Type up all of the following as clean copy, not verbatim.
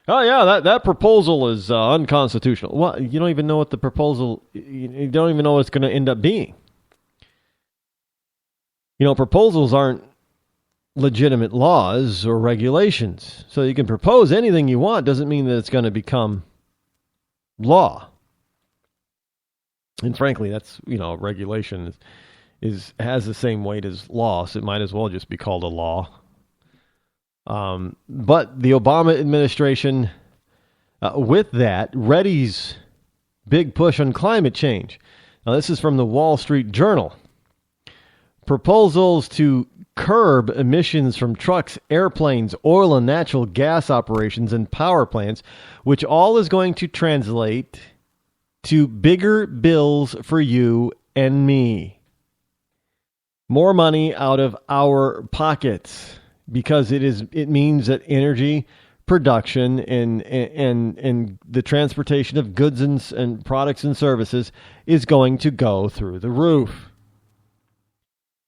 oh yeah, that proposal is unconstitutional. Well, you don't even know what the proposal, you don't even know what it's going to end up being. Proposals aren't legitimate laws or regulations. So you can propose anything you want, doesn't mean that it's going to become law. And frankly, that's, regulation has the same weight as law, so it might as well just be called a law. But the Obama administration, with that, readies big push on climate change. Now, this is from the Wall Street Journal. Proposals to curb emissions from trucks, airplanes, oil and natural gas operations, and power plants, which all is going to translate to bigger bills for you and me. More money out of our pockets, because it means that energy production and the transportation of goods and products and services is going to go through the roof.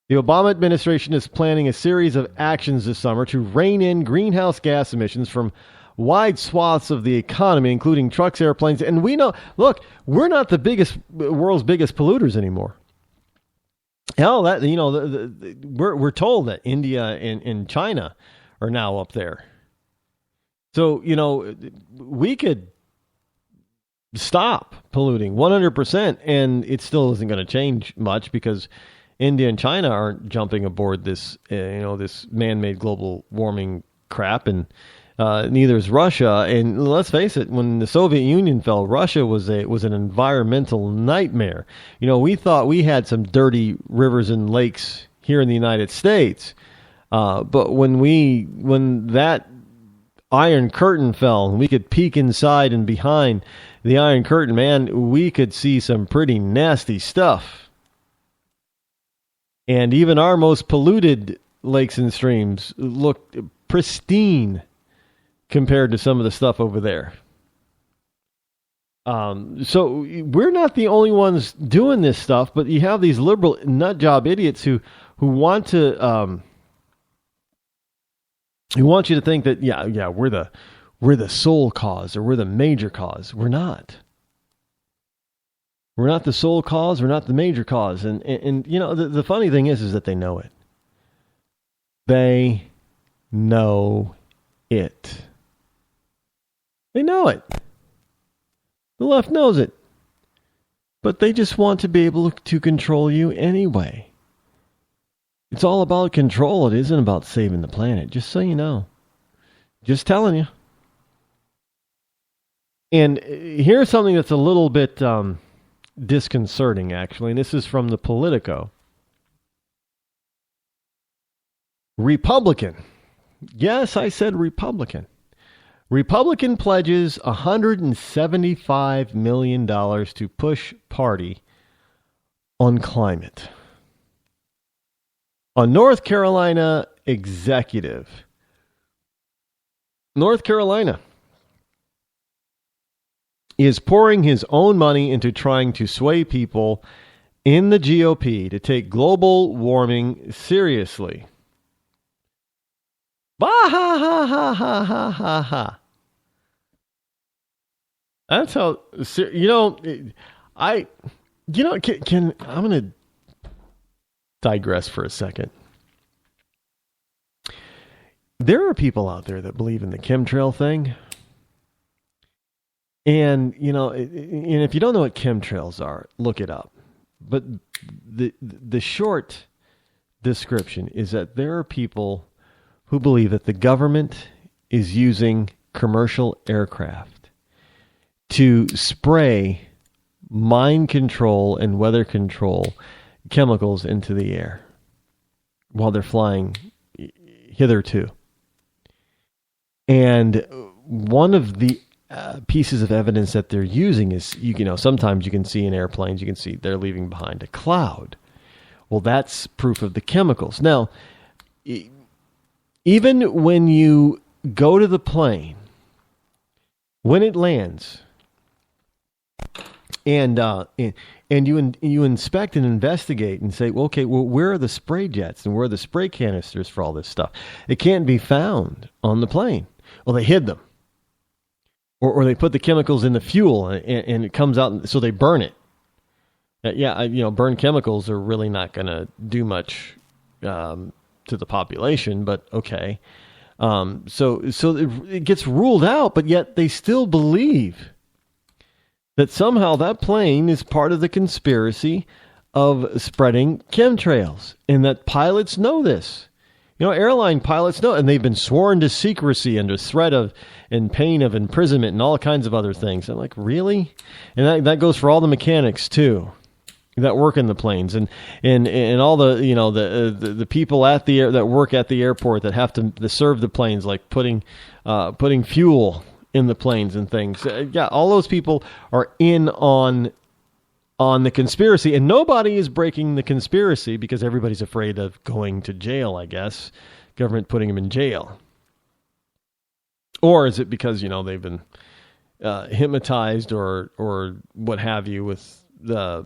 The Obama administration is planning a series of actions this summer to rein in greenhouse gas emissions from wide swaths of the economy, including trucks, airplanes. And we know, look, we're not the world's biggest polluters anymore. Hell, we're told that India and China are now up there. So, we could stop polluting 100%, and it still isn't going to change much because India and China aren't jumping aboard this, this man-made global warming crap, and neither is Russia. And let's face it, when the Soviet Union fell, Russia was an environmental nightmare. We thought we had some dirty rivers and lakes here in the United States, but when that Iron Curtain fell, and we could peek inside and behind the Iron Curtain, man, we could see some pretty nasty stuff. And even our most polluted lakes and streams look pristine compared to some of the stuff over there. So we're not the only ones doing this stuff, but you have these liberal nut job idiots who want to you to think that we're the sole cause or we're the major cause. We're not. We're not the sole cause. We're not the major cause. And the funny thing is that they know it. They know it. They know it. The left knows it. But they just want to be able to control you anyway. It's all about control. It isn't about saving the planet, just so you know. Just telling you. And here's something that's a little bit disconcerting, actually, and this is from the Politico. Republican. Yes, I said Republican. Republican pledges $175 million to push party on climate. A North Carolina executive. North Carolina is pouring his own money into trying to sway people in the GOP to take global warming seriously. Bah ha ha ha ha ha ha ha. That's how, I'm going to digress for a second. There are people out there that believe in the chemtrail thing. And, and if you don't know what chemtrails are, look it up. But the short description is that there are people who believe that the government is using commercial aircraft to spray mind control and weather control chemicals into the air while they're flying hitherto. And one of the pieces of evidence that they're using is, sometimes you can see in airplanes, you can see they're leaving behind a cloud. Well, that's proof of the chemicals. Now, even when you go to the plane, when it lands, and you inspect and investigate and say, well, okay, well, where are the spray jets and where are the spray canisters for all this stuff? It can't be found on the plane. Well, they hid them. or they put the chemicals in the fuel and it comes out, so they burn it. Burn chemicals are really not going to do much to the population, but okay. So it gets ruled out, but yet they still believe that somehow that plane is part of the conspiracy of spreading chemtrails, and that pilots know this. Airline pilots know, and they've been sworn to secrecy under threat of and pain of imprisonment and all kinds of other things. I'm like, really? And that goes for all the mechanics too that work in the planes, and all the the people at the that work at the airport that have to serve the planes, like putting fuel in the planes and things. All those people are in on the conspiracy, and nobody is breaking the conspiracy because everybody's afraid of going to jail, I guess. Government putting them in jail. Or is it because, they've been hypnotized or what have you with the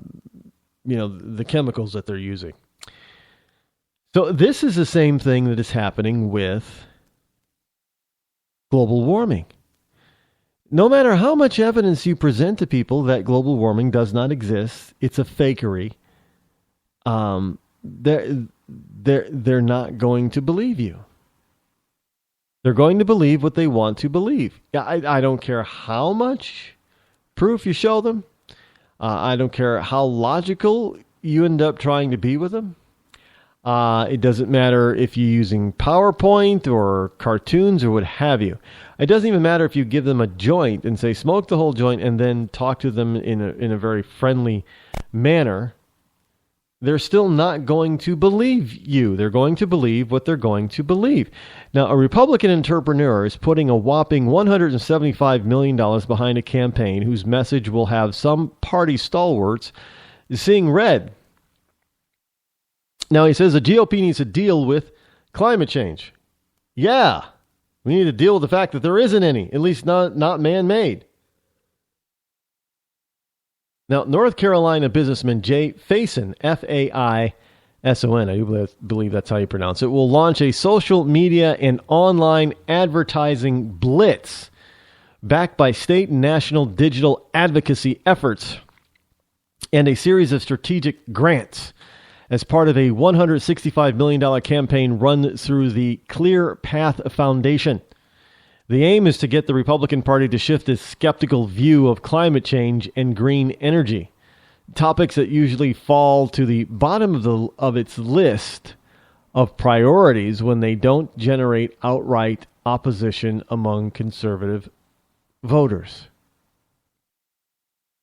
chemicals that they're using. So this is the same thing that is happening with global warming. No matter how much evidence you present to people that global warming does not exist, it's a fakery, they're not going to believe you. They're going to believe what they want to believe. I don't care how much proof you show them. I don't care how logical you end up trying to be with them. It doesn't matter if you're using PowerPoint or cartoons or what have you. It doesn't even matter if you give them a joint and say, smoke the whole joint, and then talk to them in a very friendly manner. They're still not going to believe you. They're going to believe what they're going to believe. Now, a Republican entrepreneur is putting a whopping $175 million behind a campaign whose message will have some party stalwarts seeing red. Now, he says the GOP needs to deal with climate change. Yeah, we need to deal with the fact that there isn't any, at least not man-made. Now, North Carolina businessman Jay Faison, Faison, I do believe that's how you pronounce it, will launch a social media and online advertising blitz backed by state and national digital advocacy efforts and a series of strategic grants as part of a $165 million campaign run through the Clear Path Foundation. The aim is to get the Republican Party to shift its skeptical view of climate change and green energy, topics that usually fall to the bottom of its list of priorities when they don't generate outright opposition among conservative voters.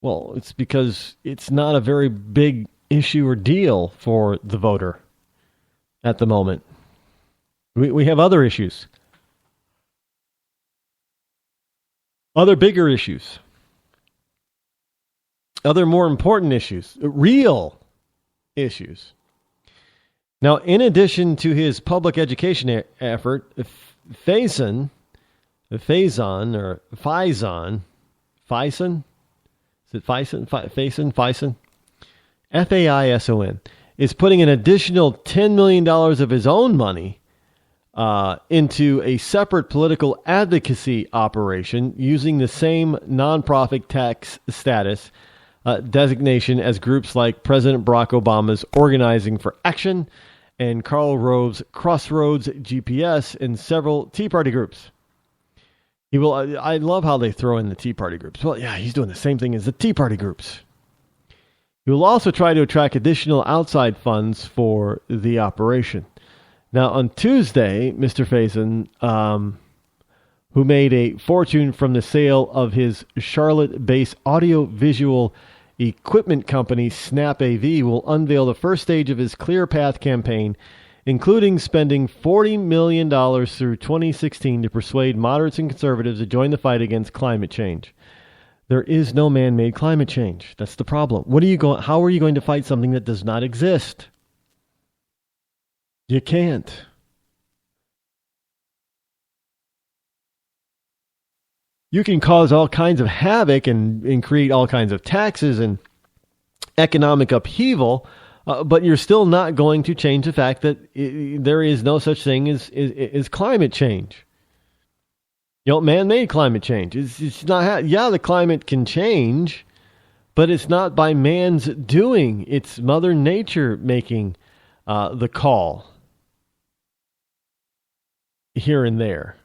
Well, it's because it's not a very big issue or deal for the voter at the moment. We have other issues. Other bigger issues. Other more important issues. Real issues. Now, in addition to his public education effort, Faison, is it Faison? Faison, is putting an additional $10 million of his own money into a separate political advocacy operation using the same nonprofit tax status designation as groups like President Barack Obama's Organizing for Action and Karl Rove's Crossroads GPS and several Tea Party groups. I love how they throw in the Tea Party groups. Well, yeah, he's doing the same thing as the Tea Party groups. He will also try to attract additional outside funds for the operation. Now, on Tuesday, Mr. Faison, who made a fortune from the sale of his Charlotte-based audio-visual equipment company, Snap AV, will unveil the first stage of his Clear Path campaign, including spending $40 million through 2016 to persuade moderates and conservatives to join the fight against climate change. There is no man-made climate change. That's the problem. How are you going to fight something that does not exist? You can't. You can cause all kinds of havoc and create all kinds of taxes and economic upheaval, but you're still not going to change the fact that there is no such thing as climate change. Man-made climate change. It's not. Yeah, the climate can change, but it's not by man's doing. It's Mother Nature making the call here and there.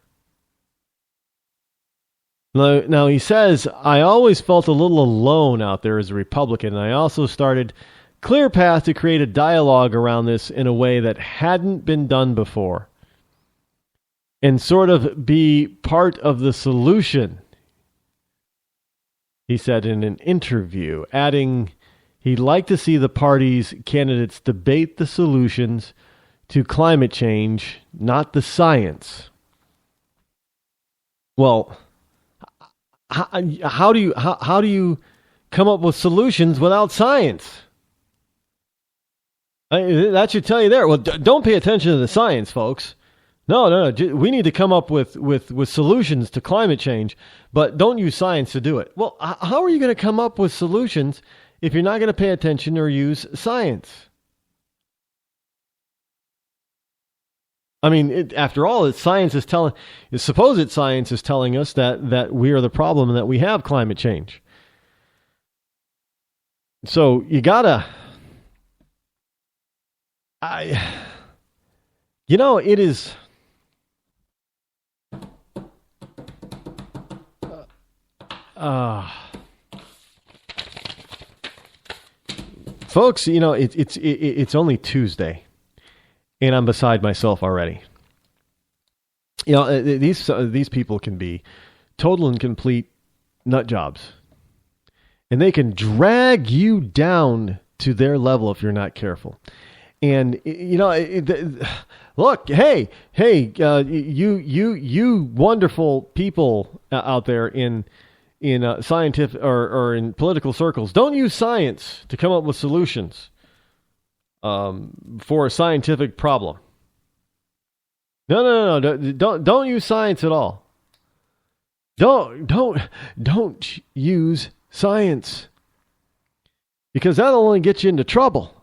Now, he says, I always felt a little alone out there as a Republican, and I also started clear path to create a dialogue around this in a way that hadn't been done before, and sort of be part of the solution, he said in an interview, adding he'd like to see the party's candidates debate the solutions to climate change, not the science. Well, how do you come up with solutions without science? That should tell you there. Well, don't pay attention to the science, folks. No. We need to come up with solutions to climate change, but don't use science to do it. Well, how are you going to come up with solutions if you're not going to pay attention or use science? I mean, after all, supposed science is telling us that we are the problem and that we have climate change. So you gotta, it is. Folks, it's only Tuesday. And I'm beside myself already. These people can be total and complete nut jobs. And they can drag you down to their level if you're not careful. And, look, hey, you wonderful people out there in scientific or in political circles, don't use science to come up with solutions for a scientific problem. No. Don't use science at all. Don't use science, because that'll only get you into trouble,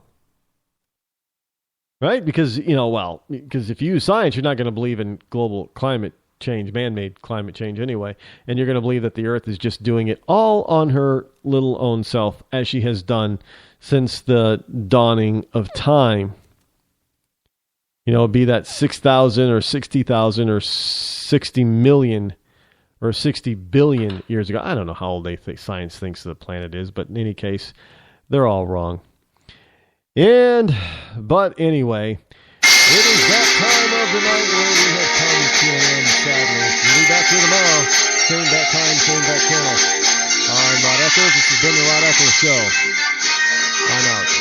right? Because if you use science, you're not going to believe in global climate change, man-made climate change anyway, and you're going to believe that the Earth is just doing it all on her little own self, as she has done since the dawning of time. Be that 6,000 or 60,000 or 60 million or 60 billion years ago. I don't know how old they think science thinks the planet is, but in any case, they're all wrong. But anyway, it is that time of the night where we have come to an end, sadly. We'll be back here tomorrow. Same bat time, same bat channel. I'm Rod Eccles. This has been the Rod Eccles Show. I'm out.